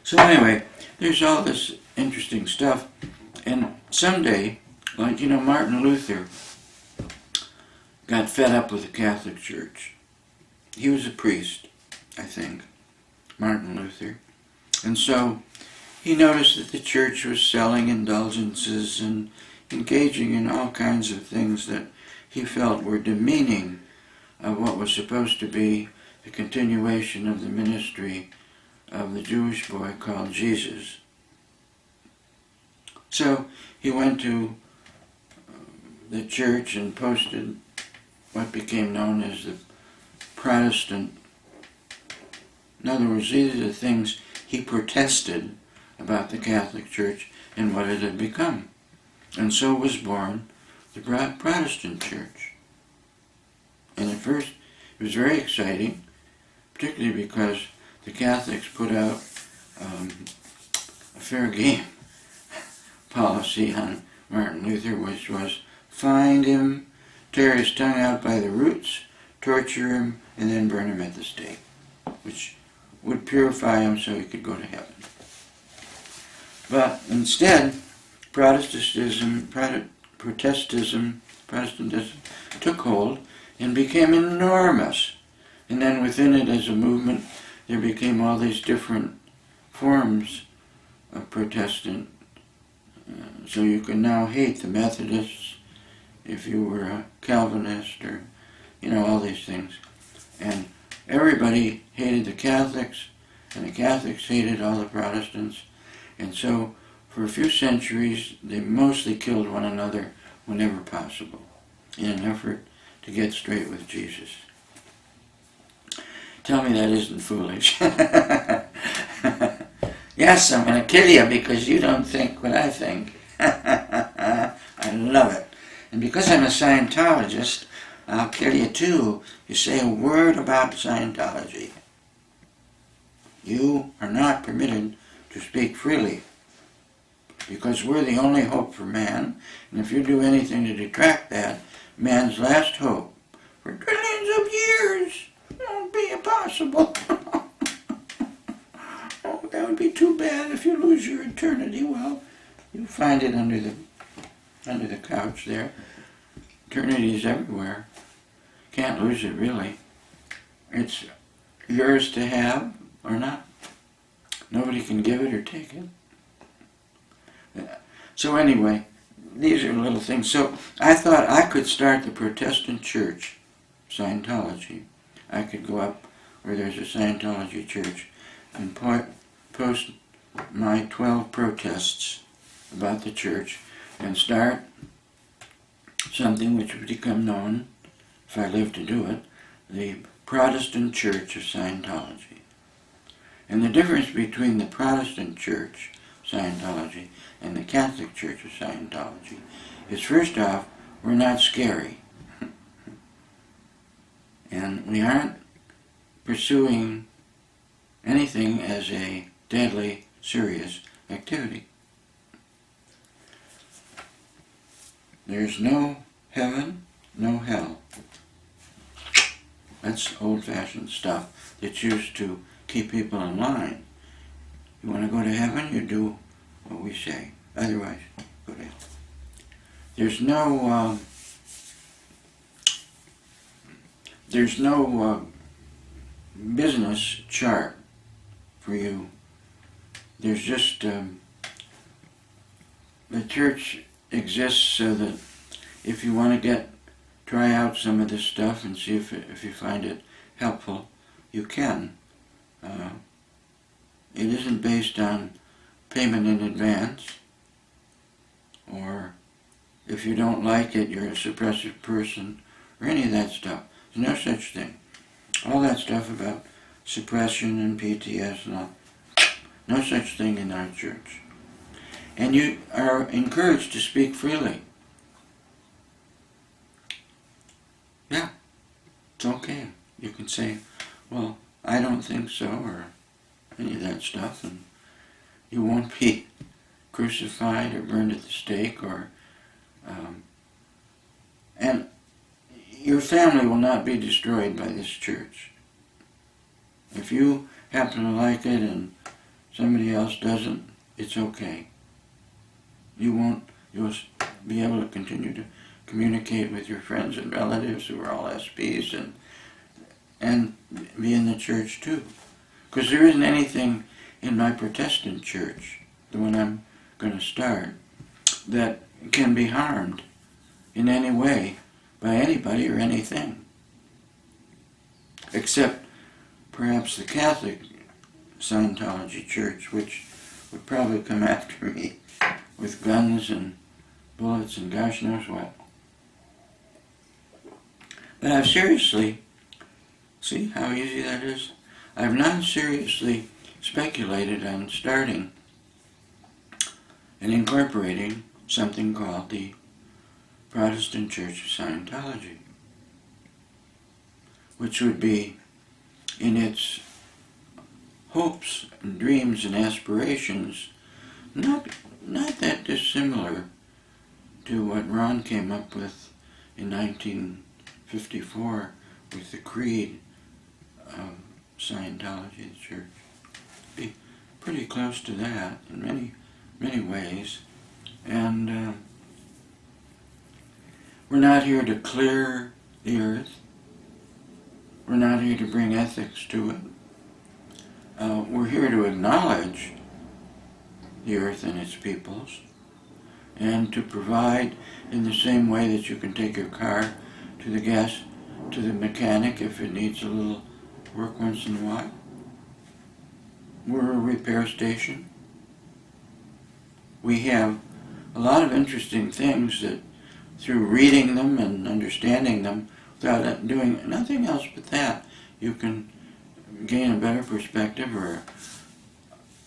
So anyway, there's all this interesting stuff. And someday, like, Martin Luther got fed up with the Catholic Church. He was a priest, I think, Martin Luther. And so he noticed that the church was selling indulgences and engaging in all kinds of things that he felt were demeaning of what was supposed to be the continuation of the ministry of the Jewish boy called Jesus. So he went to the church and posted what became known as the Protestant. In other words, these are the things he protested about the Catholic Church and what it had become. And so was born the Protestant Church. And at first it was very exciting, particularly because the Catholics put out a fair game policy on Martin Luther, which was find him, tear his tongue out by the roots, torture him, and then burn him at the stake, which would purify him so he could go to heaven. But instead, Protestantism took hold and became enormous. And then within it, as a movement, there became all these different forms of Protestant. So you can now hate the Methodists if you were a Calvinist, or, all these things. And everybody hated the Catholics, and the Catholics hated all the Protestants. And so for a few centuries, they mostly killed one another whenever possible in an effort to get straight with Jesus. Tell me that isn't foolish. Yes, I'm going to kill you because you don't think what I think. I love it. And because I'm a Scientologist, I'll kill you too if you say a word about Scientology. You are not permitted to speak freely, because we're the only hope for man, and if you do anything to detract that, man's last hope for trillions of years won't be impossible. Oh, that would be too bad if you lose your eternity. Well, you'll find it under the couch there. Eternity is everywhere. Can't lose it, really. It's yours to have or not. Nobody can give it or take it. So anyway, these are little things. So I thought I could start the Protestant church, Scientology. I could go up where there's a Scientology church and post my 12 protests about the church and start something which would become known, if I live to do it, the Protestant Church of Scientology. And the difference between the Protestant Church, Scientology, and the Catholic Church of Scientology is, first off, we're not scary. And we aren't pursuing anything as a deadly, serious activity. There's no heaven, no hell. That's old-fashioned stuff that's used to keep people in line. You want to go to heaven, you do what we say. Otherwise, go to hell. There's no business chart for you. There's just the church exists so that if you want to try out some of this stuff and see if you find it helpful, you can. It isn't based on payment in advance, or if you don't like it, you're a suppressive person, or any of that stuff. There's no such thing. All that stuff about suppression and PTS and all, no such thing in our church. And you are encouraged to speak freely. Yeah, it's okay. You can say, well, I don't think so, or any of that stuff, and you won't be crucified or burned at the stake, or and your family will not be destroyed by this church. If you happen to like it and somebody else doesn't, it's okay. You'll be able to continue to communicate with your friends and relatives who are all SPs and be in the church too. Because there isn't anything in my Protestant church, the one I'm going to start, that can be harmed in any way by anybody or anything. Except perhaps the Catholic Scientology church, which would probably come after me with guns and bullets and gosh knows what. But I've seriously, see how easy that is? I've not seriously speculated on starting and incorporating something called the Protestant Church of Scientology, which would be, in its hopes and dreams and aspirations, not that dissimilar to what Ron came up with in 1954 with the creed of Scientology, the church. Be pretty close to that in many ways. And we're not here to clear the earth. We're not here to bring ethics to it. We're here to acknowledge the earth and its peoples, and to provide in the same way that you can take your car to the mechanic if it needs a little work once in a while. We're a repair station. We have a lot of interesting things that, through reading them and understanding them, without doing nothing else but that, you can gain a better perspective or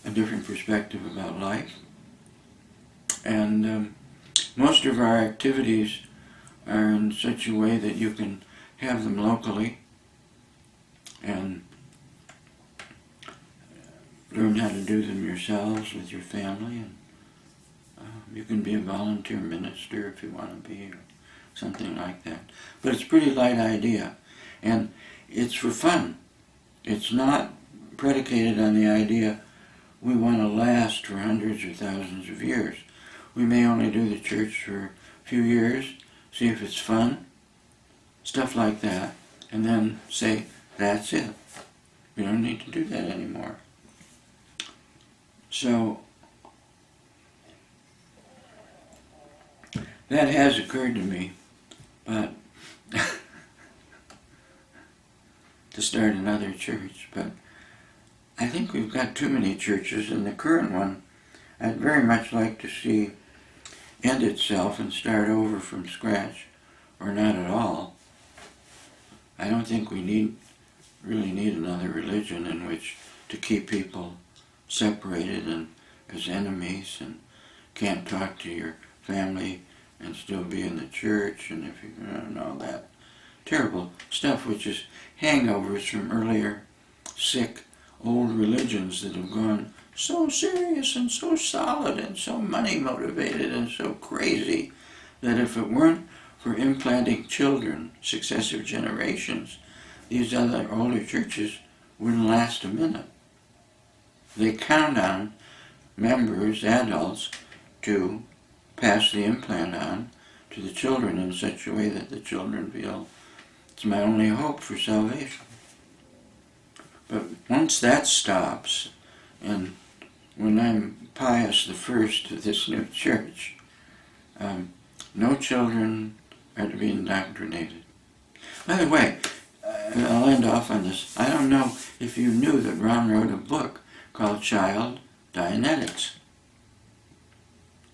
a different perspective about life. And most of our activities are in such a way that you can have them locally and learn how to do them yourselves with your family. And you can be a volunteer minister if you want to be, or something like that. But it's a pretty light idea, and it's for fun. It's not predicated on the idea we want to last for hundreds or thousands of years. We may only do the church for a few years, see if it's fun, stuff like that, and then say, that's it. We don't need to do that anymore. So, that has occurred to me, but to start another church, but I think we've got too many churches, and the current one I'd very much like to see end itself and start over from scratch, or not at all. I don't think we really need another religion in which to keep people separated and as enemies, and can't talk to your family and still be in the church, and if you know that terrible stuff, which is hangovers from earlier sick old religions that have gone so serious and so solid and so money motivated and so crazy that if it weren't for implanting children, successive generations, these other older churches wouldn't last a minute. They count on members, adults, to pass the implant on to the children in such a way that the children feel it's my only hope for salvation. But once that stops, and when I'm Pius the First of this new church, no children are to be indoctrinated. By the way, I'll end off on this. I don't know if you knew that Ron wrote a book called Child Dianetics.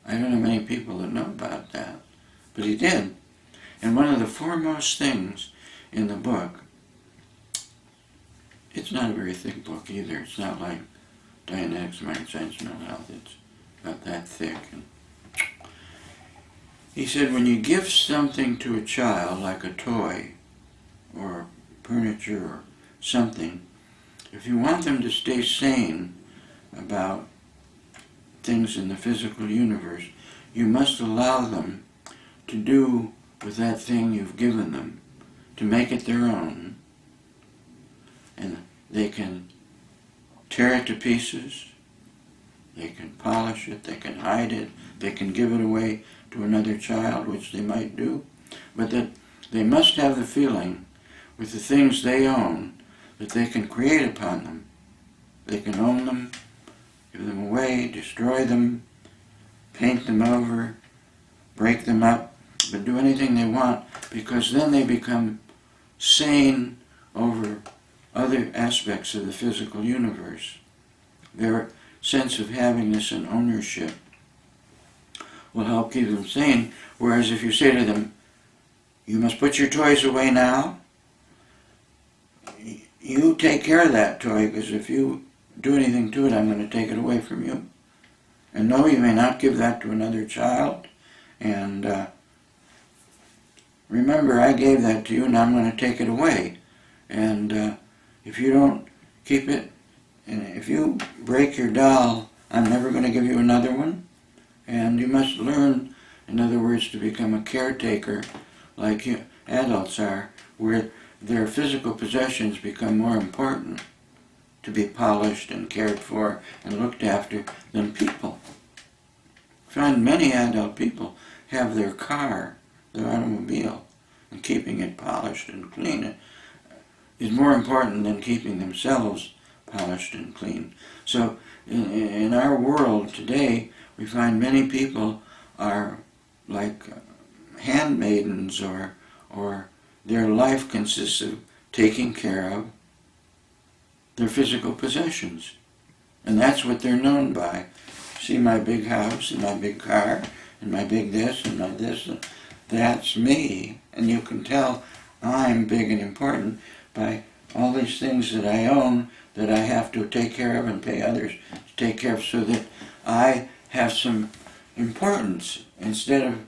I don't know many people that know about that, but he did. And one of the foremost things in the book, it's not a very thick book either. It's not like Dianetics, Mind, Science, Mental Health. It's not that thick. And he said when you give something to a child, like a toy or furniture or something, if you want them to stay sane about things in the physical universe, you must allow them to do with that thing you've given them, to make it their own. And they can tear it to pieces, they can polish it, they can hide it, they can give it away to another child, which they might do, but that they must have the feeling with the things they own that they can create upon them. They can own them, give them away, destroy them, paint them over, break them up, but do anything they want, because then they become sane over other aspects of the physical universe. Their sense of havingness and ownership will help keep them sane, whereas if you say to them, you must put your toys away now, you take care of that toy, because if you do anything to it, I'm going to take it away from you. And no, you may not give that to another child. And remember, I gave that to you, and I'm going to take it away. And if you don't keep it, and if you break your doll, I'm never going to give you another one. And you must learn, in other words, to become a caretaker like you adults are, where their physical possessions become more important to be polished and cared for and looked after than people. I find many adult people have their car, their automobile, and keeping it polished and clean is more important than keeping themselves polished and clean. So in our world today, we find many people are like handmaidens, or their life consists of taking care of their physical possessions. And that's what they're known by. See my big house and my big car and my big this and my this. That's me. And you can tell I'm big and important by all these things that I own that I have to take care of and pay others to take care of, so that I have some importance instead of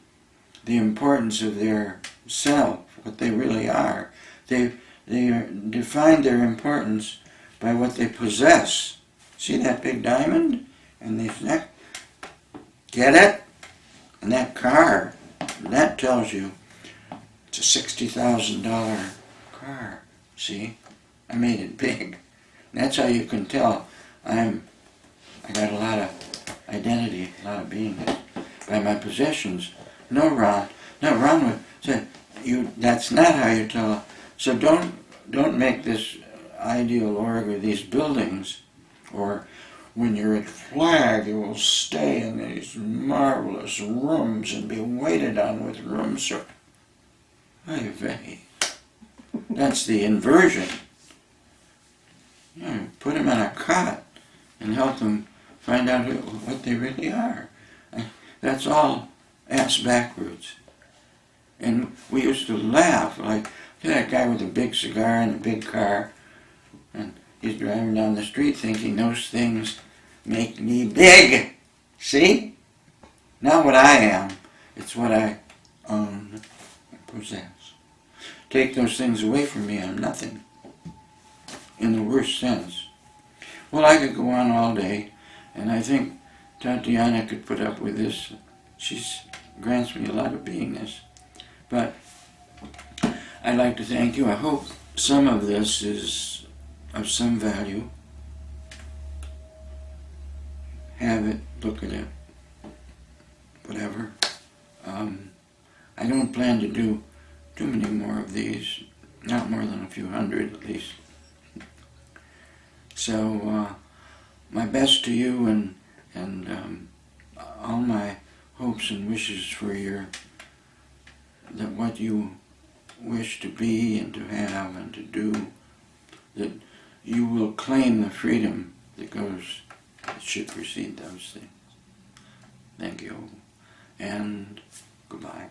the importance of their self, what they really are. They define their importance by what they possess. See that big diamond and this neck? Get it? And that car, that tells you it's a $60,000 car. See? I made it big. That's how you can tell I got a lot of identity, a lot of beingness by my possessions. No, Ron would say, that's not how you tell. So don't make this ideal org or these buildings, or when you're at Flag, you will stay in these marvelous rooms and be waited on with room service. Ay vey. That's the inversion. Put them on a cot and help them find out what they really are. That's all ass backwards. And we used to laugh, like, look at that guy with a big cigar and a big car, and he's driving down the street thinking those things make me big. See? Not what I am, it's what I own and possess. Take those things away from me, I'm nothing. In the worst sense. Well, I could go on all day, and I think Tatiana could put up with this. She grants me a lot of beingness. But I'd like to thank you. I hope some of this is of some value. Have it, look at it, whatever. I don't plan to do too many more of these, not more than a few hundred at least. So my best to you, and all my hopes and wishes for that what you wish to be and to have and to do, that you will claim the freedom that should precede those things. Thank you, and goodbye.